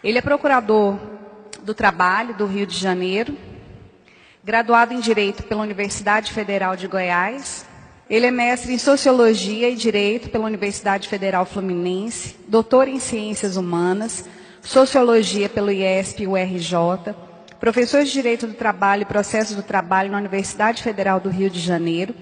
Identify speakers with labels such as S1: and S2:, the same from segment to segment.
S1: Ele é procurador do Trabalho do Rio de Janeiro, graduado em Direito pela Universidade Federal de Goiás. Ele é mestre em Sociologia e Direito pela Universidade Federal Fluminense, doutor em Ciências Humanas, Sociologia pelo IESP e URJ, professor de Direito do Trabalho e Processo do Trabalho na Universidade Federal do Rio de Janeiro.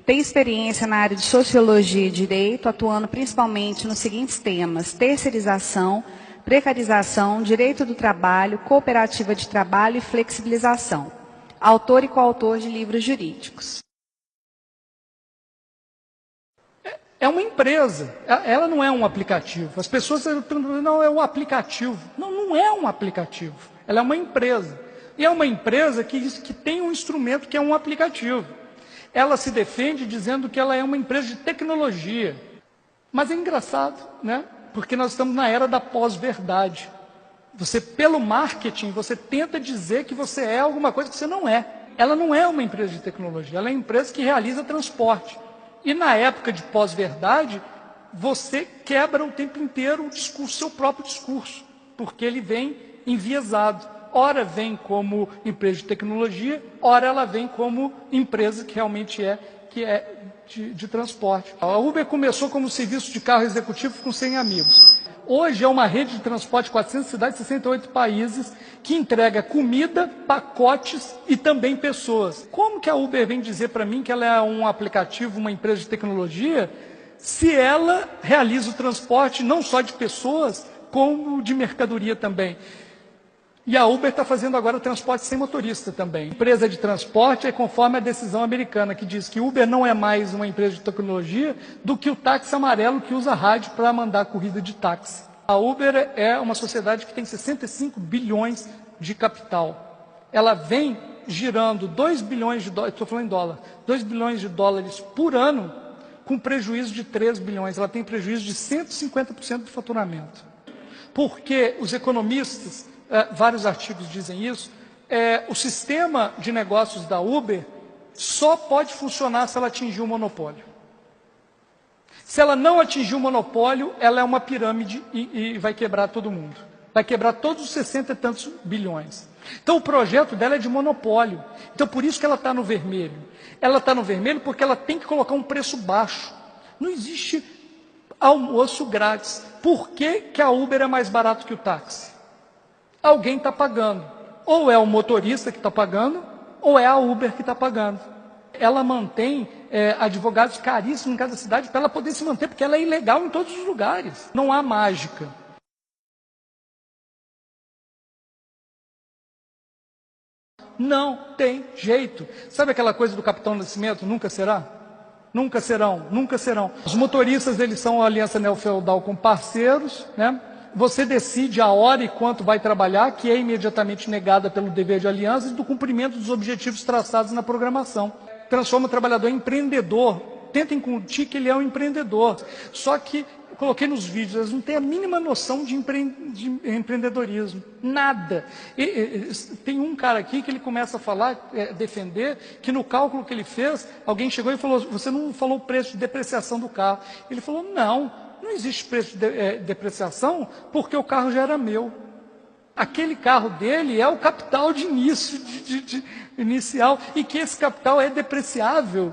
S1: Tem experiência na área de Sociologia e Direito, atuando principalmente nos seguintes temas: terceirização, precarização, direito do trabalho, cooperativa de trabalho e flexibilização. Autor e coautor de livros jurídicos.
S2: É uma empresa, ela não é um aplicativo. As pessoas perguntam, não, é um aplicativo. Não, não é um aplicativo. Ela é uma empresa. E é uma empresa que tem um instrumento que é um aplicativo. Ela se defende dizendo que ela é uma empresa de tecnologia. Mas é engraçado, né? Porque nós estamos na era da pós-verdade. Você, pelo marketing, você tenta dizer que você é alguma coisa que você não é. Ela não é uma empresa de tecnologia, ela é uma empresa que realiza transporte. E na época de pós-verdade, você quebra o tempo inteiro o discurso, seu próprio discurso, porque ele vem enviesado. Ora vem como empresa de tecnologia, ora ela vem como empresa que realmente é de transporte. A Uber começou como serviço de carro executivo com 100 amigos. Hoje é uma rede de transporte de 400 cidades, 68 países, que entrega comida, pacotes e também pessoas. Como que a Uber vem dizer para mim que ela é um aplicativo, uma empresa de tecnologia, se ela realiza o transporte não só de pessoas, como de mercadoria também? E a Uber está fazendo agora transporte sem motorista também. Empresa de transporte é conforme a decisão americana, que diz que Uber não é mais uma empresa de tecnologia do que o táxi amarelo que usa rádio para mandar corrida de táxi. A Uber é uma sociedade que tem 65 bilhões de capital. Ela vem girando 2 bilhões de dólares, estou falando em dólar, 2 bilhões de dólares por ano, com prejuízo de 3 bilhões. Ela tem prejuízo de 150% do faturamento. Porque os economistas, vários artigos dizem isso, o sistema de negócios da Uber só pode funcionar se ela atingir o monopólio. Se ela não atingir o monopólio, ela é uma pirâmide e vai quebrar todo mundo. Vai quebrar todos os 60 e tantos bilhões. Então o projeto dela é de monopólio. Então por isso que ela está no vermelho. Ela está no vermelho porque ela tem que colocar um preço baixo. Não existe almoço grátis. Por que que a Uber é mais barato que o táxi? Alguém está pagando. Ou é o motorista que está pagando, ou é a Uber que está pagando. Ela mantém advogados caríssimos em cada cidade para ela poder se manter, porque ela é ilegal em todos os lugares. Não há mágica. Não tem jeito. Sabe aquela coisa do Capitão Nascimento? Nunca será? Nunca serão, nunca serão. Os motoristas, eles são a aliança neofeudal com parceiros, né? Você decide a hora e quanto vai trabalhar, que é imediatamente negada pelo dever de aliança e do cumprimento dos objetivos traçados na programação. Transforma o trabalhador em empreendedor. Tentem incutir que ele é um empreendedor. Só que, eu coloquei nos vídeos, eles não têm a mínima noção de empreendedorismo. Nada. Tem um cara aqui que ele começa a falar, defender, que no cálculo que ele fez, alguém chegou e falou, você não falou o preço de depreciação do carro. Ele falou, não existe preço de depreciação porque o carro já era meu. Aquele carro dele é o capital de início, inicial, e que esse capital é depreciável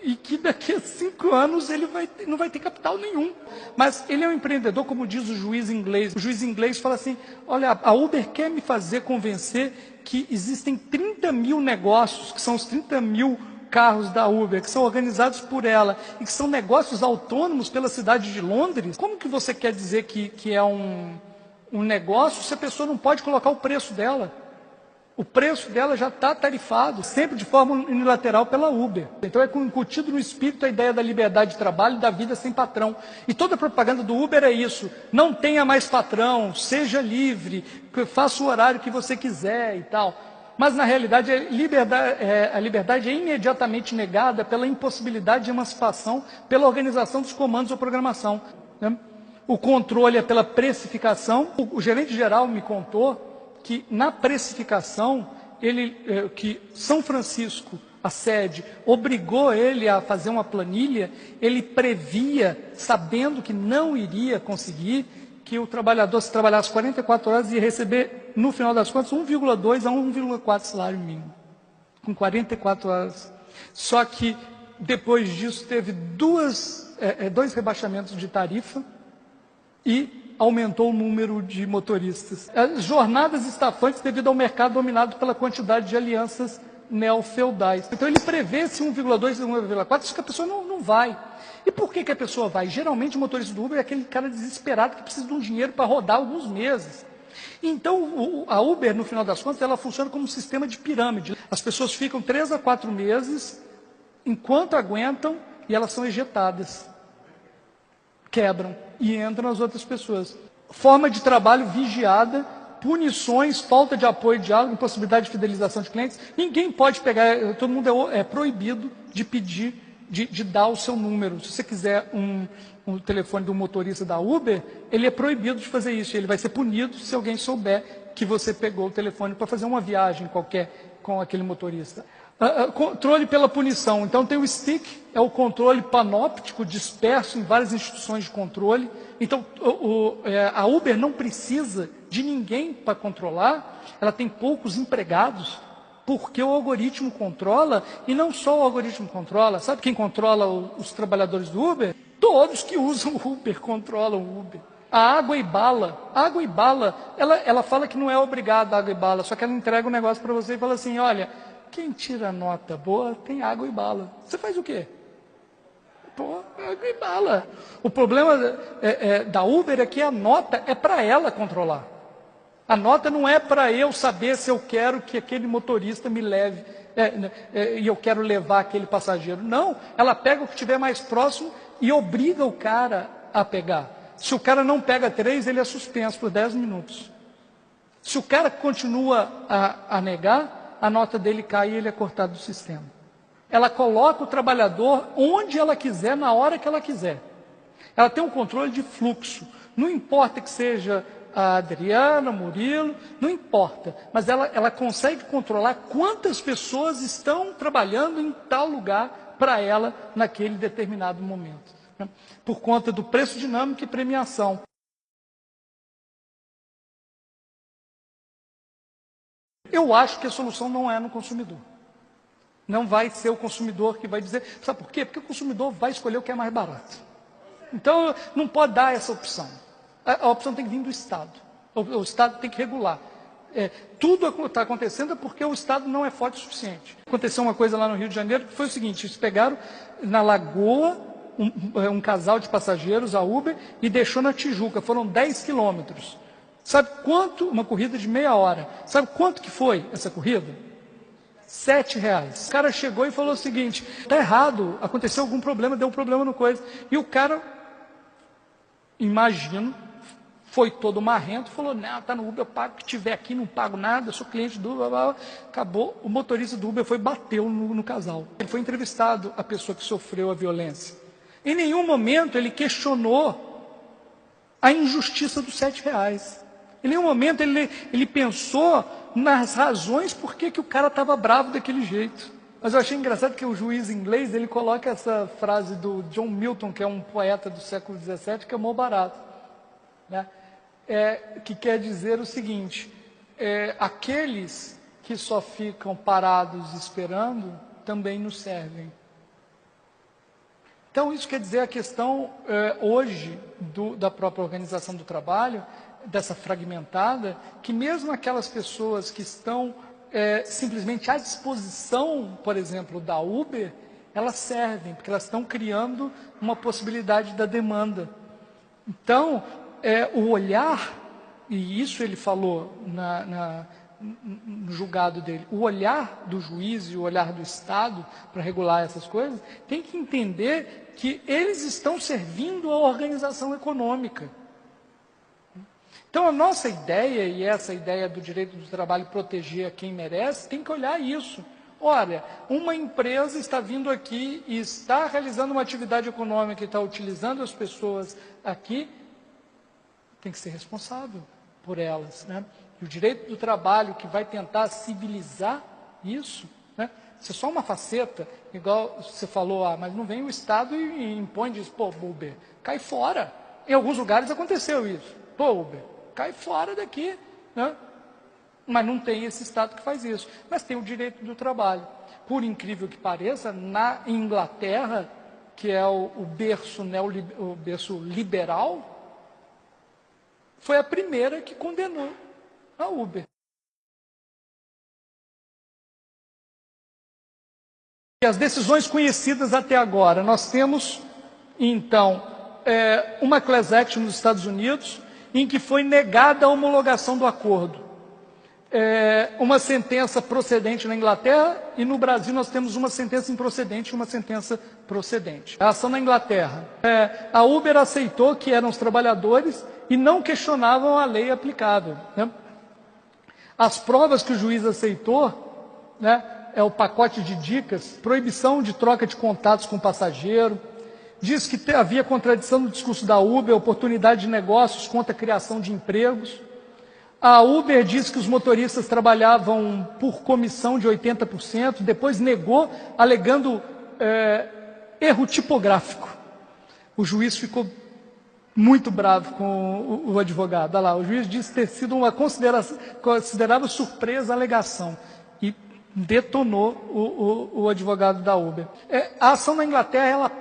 S2: e que daqui a 5 anos ele não vai ter capital nenhum. Mas ele é um empreendedor, como diz o juiz inglês. O juiz inglês fala assim, olha, a Uber quer me fazer convencer que existem 30 mil negócios, que são os 30 mil carros da Uber, que são organizados por ela, e que são negócios autônomos pela cidade de Londres. Como que você quer dizer que é um negócio se a pessoa não pode colocar o preço dela? O preço dela já está tarifado, sempre de forma unilateral pela Uber. Então é incutido no espírito a ideia da liberdade de trabalho e da vida sem patrão. E toda a propaganda do Uber é isso. Não tenha mais patrão, seja livre, faça o horário que você quiser e tal. Mas na realidade a liberdade é imediatamente negada pela impossibilidade de emancipação, pela organização dos comandos ou programação, né? O controle é pela precificação. O gerente geral me contou que na precificação, que São Francisco, a sede, obrigou ele a fazer uma planilha, ele previa, sabendo que não iria conseguir, que o trabalhador, se trabalhasse 44 horas, ia receber, no final das contas, 1,2 a 1,4 salário mínimo, com 44 horas. Só que, depois disso, teve dois rebaixamentos de tarifa e aumentou o número de motoristas. As jornadas estafantes devido ao mercado dominado pela quantidade de alianças neofeudais. Então ele prevê esse 1,2 e 1,4, isso que a pessoa não vai. E por que a pessoa vai? Geralmente o motorista do Uber é aquele cara desesperado que precisa de um dinheiro para rodar alguns meses. Então a Uber, no final das contas, ela funciona como um sistema de pirâmide. As pessoas ficam 3 a 4 meses, enquanto aguentam, e elas são ejetadas. Quebram e entram as outras pessoas. Forma de trabalho vigiada, punições, falta de apoio, diálogo, impossibilidade de fidelização de clientes. Ninguém pode pegar, todo mundo é proibido de pedir, de dar o seu número. Se você quiser um telefone do motorista da Uber, ele é proibido de fazer isso. Ele vai ser punido se alguém souber que você pegou o telefone para fazer uma viagem qualquer com aquele motorista. Controle pela punição. Então tem o stick, é o controle panóptico disperso em várias instituições de controle. Então a Uber não precisa de ninguém para controlar, ela tem poucos empregados, porque o algoritmo controla, e não só o algoritmo controla. Sabe quem controla os trabalhadores do Uber? Todos que usam o Uber controlam o Uber. A Água e Bala, ela fala que não é obrigada a Água e Bala, só que ela entrega um negócio para você e fala assim, olha, quem tira nota boa tem água e bala. Você faz o quê? Pô, água e bala. O problema da Uber é que a nota é para ela controlar. A nota não é para eu saber se eu quero que aquele motorista me leve e eu quero levar aquele passageiro. Não, ela pega o que estiver mais próximo e obriga o cara a pegar. Se o cara não pega 3, ele é suspenso por 10 minutos. Se o cara continua a negar, a nota dele cai e ele é cortado do sistema. Ela coloca o trabalhador onde ela quiser, na hora que ela quiser. Ela tem um controle de fluxo. Não importa que seja a Adriana, Murilo, não importa. Mas ela consegue controlar quantas pessoas estão trabalhando em tal lugar para ela naquele determinado momento. Né? Por conta do preço dinâmico e premiação. Eu acho que a solução não é no consumidor. Não vai ser o consumidor que vai dizer... Sabe por quê? Porque o consumidor vai escolher o que é mais barato. Então, não pode dar essa opção. A opção tem que vir do Estado. O Estado tem que regular. Tudo está acontecendo porque o Estado não é forte o suficiente. Aconteceu uma coisa lá no Rio de Janeiro que foi o seguinte, eles pegaram na Lagoa um casal de passageiros, a Uber, e deixou na Tijuca. Foram 10 quilômetros. Sabe quanto? Uma corrida de meia hora. Sabe quanto que foi essa corrida? R$7. O cara chegou e falou o seguinte, está errado, aconteceu algum problema, deu um problema no coisa. E o cara, imagino, foi todo marrento, falou, não, está no Uber, eu pago o que tiver aqui, não pago nada, eu sou cliente do Uber, blá, blá. Acabou, o motorista do Uber bateu no casal. Ele foi entrevistado, a pessoa que sofreu a violência. Em nenhum momento ele questionou a injustiça dos R$7. Em nenhum momento ele pensou nas razões por que o cara estava bravo daquele jeito. Mas eu achei engraçado que o juiz inglês, ele coloca essa frase do John Milton, que é um poeta do século XVII, que é mó barato. Né? Que quer dizer o seguinte, aqueles que só ficam parados esperando, também nos servem. Então isso quer dizer a questão hoje da própria organização do trabalho, dessa fragmentada, que mesmo aquelas pessoas que estão simplesmente à disposição, por exemplo, da Uber, elas servem, porque elas estão criando uma possibilidade da demanda. Então, o olhar, e isso ele falou no julgado dele, o olhar do juiz e o olhar do Estado para regular essas coisas, tem que entender que eles estão servindo à organização econômica. Então, a nossa ideia, e essa ideia do direito do trabalho proteger a quem merece, tem que olhar isso. Olha, uma empresa está vindo aqui e está realizando uma atividade econômica e está utilizando as pessoas aqui, tem que ser responsável por elas. Né? E o direito do trabalho que vai tentar civilizar isso, né? Isso é só uma faceta, igual você falou, mas não vem o Estado e impõe, diz, pô, Uber, cai fora. Em alguns lugares aconteceu isso. Pô, Uber, cai fora daqui, né? Mas não tem esse Estado que faz isso. Mas tem o direito do trabalho. Por incrível que pareça, na Inglaterra, que é o berço liberal, foi a primeira que condenou a Uber. E as decisões conhecidas até agora, nós temos, então, uma class action nos Estados Unidos, em que foi negada a homologação do acordo. Uma sentença procedente na Inglaterra, e no Brasil nós temos uma sentença improcedente e uma sentença procedente. A ação na Inglaterra. A Uber aceitou que eram os trabalhadores e não questionavam a lei aplicável, né? As provas que o juiz aceitou, né, é o pacote de dicas, proibição de troca de contatos com o passageiro, diz que havia contradição no discurso da Uber, oportunidade de negócios contra a criação de empregos. A Uber diz que os motoristas trabalhavam por comissão de 80%, depois negou, alegando erro tipográfico. O juiz ficou muito bravo com o advogado. Olha lá, o juiz disse ter sido uma considerável surpresa a alegação e detonou o advogado da Uber. A ação na Inglaterra,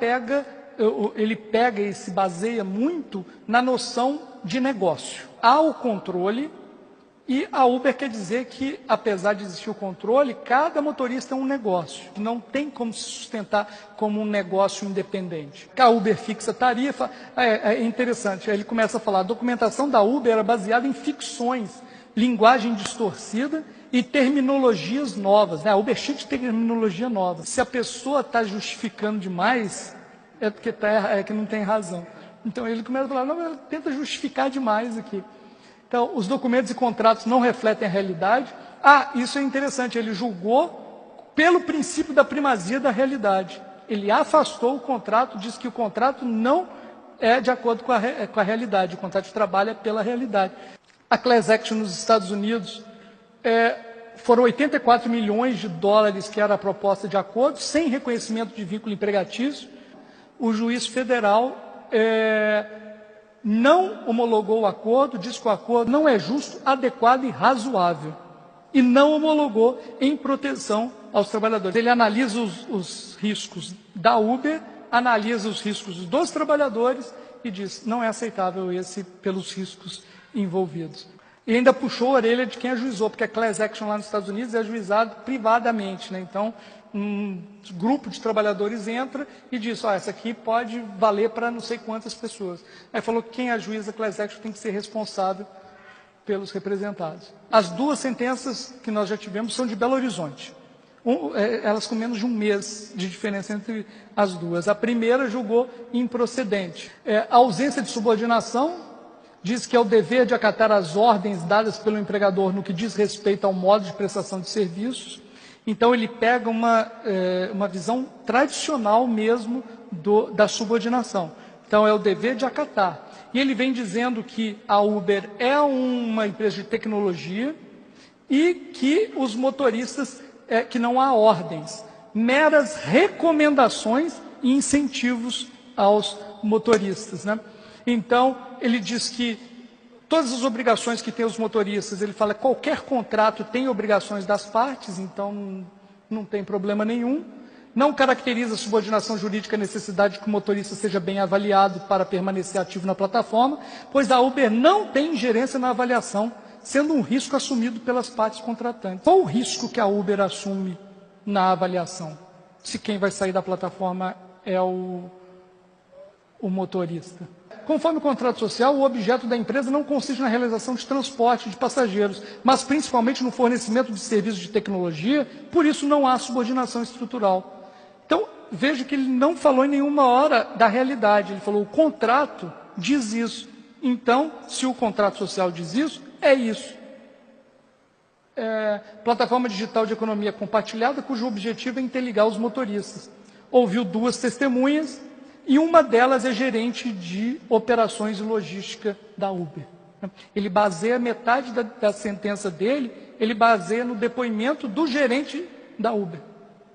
S2: ele pega e se baseia muito na noção de negócio. Há o controle. E a Uber quer dizer que, apesar de existir o controle, cada motorista é um negócio. Não tem como se sustentar como um negócio independente. A Uber fixa tarifa, é interessante. Aí ele começa a falar, a documentação da Uber era baseada em ficções, linguagem distorcida e terminologias novas. Né? A Uber é cheia de terminologia nova. Se a pessoa está justificando demais, é porque que não tem razão. Então ele começa a falar, não, ela tenta justificar demais aqui. Então, os documentos e contratos não refletem a realidade. Isso é interessante, ele julgou pelo princípio da primazia da realidade. Ele afastou o contrato, disse que o contrato não é de acordo com a realidade, o contrato de trabalho é pela realidade. A class action nos Estados Unidos foram 84 milhões de dólares que era a proposta de acordo, sem reconhecimento de vínculo empregatício. O juiz federal não homologou o acordo, diz que o acordo não é justo, adequado e razoável. E não homologou em proteção aos trabalhadores. Ele analisa os riscos da Uber, analisa os riscos dos trabalhadores e diz, não é aceitável esse pelos riscos envolvidos. E ainda puxou a orelha de quem ajuizou, porque a class action lá nos Estados Unidos é ajuizado privadamente, né? Então, um grupo de trabalhadores entra e diz, essa aqui pode valer para não sei quantas pessoas. Aí falou que quem ajuiza a class action tem que ser responsável pelos representados. As duas sentenças que nós já tivemos são de Belo Horizonte. Elas com menos de um mês de diferença entre as duas. A primeira julgou improcedente. A ausência de subordinação diz que é o dever de acatar as ordens dadas pelo empregador no que diz respeito ao modo de prestação de serviços. Então, ele pega uma visão tradicional mesmo da subordinação. Então, é o dever de acatar. E ele vem dizendo que a Uber é uma empresa de tecnologia e que os motoristas, que não há ordens, meras recomendações e incentivos aos motoristas, né? Então, ele diz que todas as obrigações que têm os motoristas, ele fala que qualquer contrato tem obrigações das partes, então não tem problema nenhum. Não caracteriza a subordinação jurídica a necessidade de que o motorista seja bem avaliado para permanecer ativo na plataforma, pois a Uber não tem ingerência na avaliação, sendo um risco assumido pelas partes contratantes. Qual o risco que a Uber assume na avaliação, se quem vai sair da plataforma é o motorista? Conforme o contrato social, o objeto da empresa não consiste na realização de transporte de passageiros, mas principalmente no fornecimento de serviços de tecnologia, por isso não há subordinação estrutural. Então, veja que ele não falou em nenhuma hora da realidade, ele falou o contrato diz isso. Então, se o contrato social diz isso, é isso. Plataforma digital de economia compartilhada, cujo objetivo é interligar os motoristas. Ouviu duas testemunhas, e uma delas é gerente de operações e logística da Uber. Ele baseia metade da sentença dele, ele baseia no depoimento do gerente da Uber.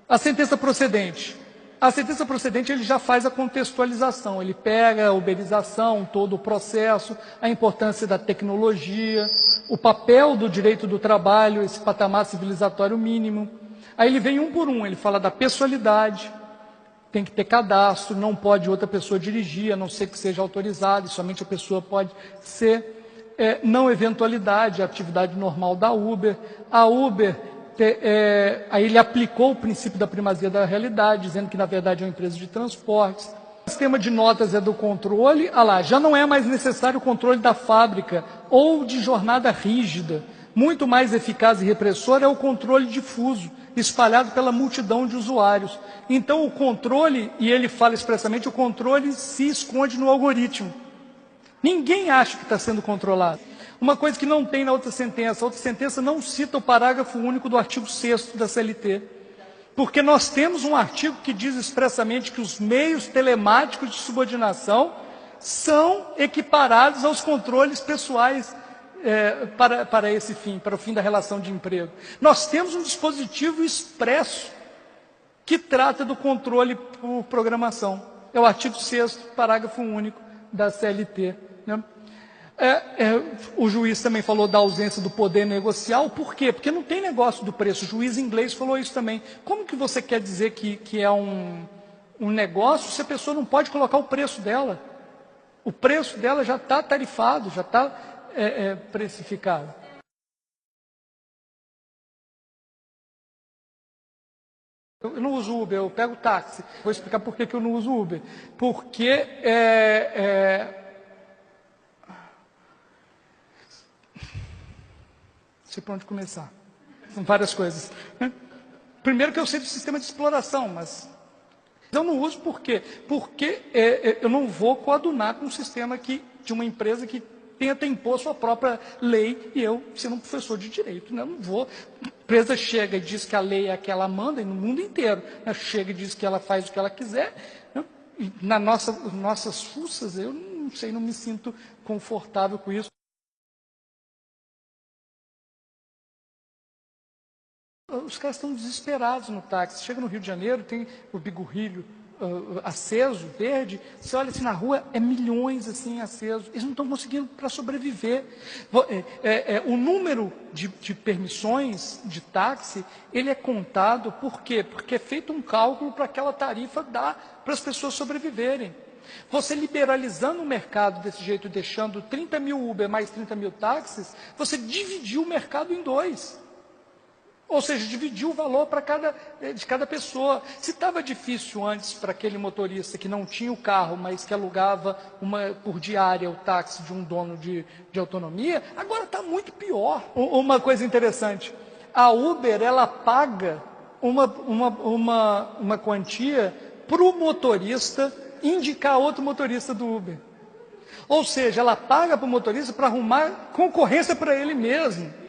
S2: A sentença procedente A sentença procedente ele já faz a contextualização, ele pega a uberização, todo o processo, a importância da tecnologia, o papel do direito do trabalho, esse patamar civilizatório mínimo. Aí ele vem um por um, ele fala da pessoalidade, tem que ter cadastro, não pode outra pessoa dirigir, a não ser que seja autorizado, e somente a pessoa pode ser, não eventualidade, a atividade normal da Uber. A Uber, aí ele aplicou o princípio da primazia da realidade, dizendo que na verdade é uma empresa de transportes. O sistema de notas é do controle, já não é mais necessário o controle da fábrica ou de jornada rígida. Muito mais eficaz e repressor é o controle difuso, espalhado pela multidão de usuários. Então o controle, e ele fala expressamente, o controle se esconde no algoritmo. Ninguém acha que está sendo controlado. Uma coisa que não tem na outra sentença, a outra sentença não cita o parágrafo único do artigo 6º da CLT. Porque nós temos um artigo que diz expressamente que os meios telemáticos de subordinação são equiparados aos controles pessoais para esse fim, para o fim da relação de emprego. Nós temos um dispositivo expresso que trata do controle por programação. É o artigo 6º, parágrafo único da CLT. Né? O juiz também falou da ausência do poder negocial. Por quê? Porque não tem negócio do preço. O juiz inglês falou isso também. Como que você quer dizer que é um negócio se a pessoa não pode colocar o preço dela? O preço dela já está tarifado, já está precificado. Eu não uso Uber, eu pego táxi. Vou explicar por que eu não uso Uber. Porque não sei por onde começar. São várias coisas. Primeiro que eu sei do sistema de exploração, mas eu não uso por quê? Porque eu não vou coadunar com um sistema de uma empresa que tenta impor sua própria lei, e eu, sendo um professor de direito, né, não vou. A empresa chega e diz que a lei é a que ela manda, e no mundo inteiro, né, chega e diz que ela faz o que ela quiser, né, e nossas fuças, eu não sei, não me sinto confortável com isso. Os caras estão desesperados no táxi. Chega no Rio de Janeiro, tem o bigorrilho aceso, verde. Você olha assim na rua, é milhões assim acesos. Eles não estão conseguindo para sobreviver. O número de permissões de táxi, ele é contado por quê? Porque é feito um cálculo para aquela tarifa dar para as pessoas sobreviverem. Você liberalizando o mercado desse jeito, deixando 30 mil Uber mais 30 mil táxis, você dividiu o mercado em dois. Ou seja, dividiu o valor de cada pessoa. Se estava difícil antes para aquele motorista que não tinha o carro, mas que alugava por diária o táxi de um dono de autonomia, agora está muito pior. Uma coisa interessante, a Uber ela paga uma quantia para o motorista indicar outro motorista do Uber. Ou seja, ela paga para o motorista para arrumar concorrência para ele mesmo.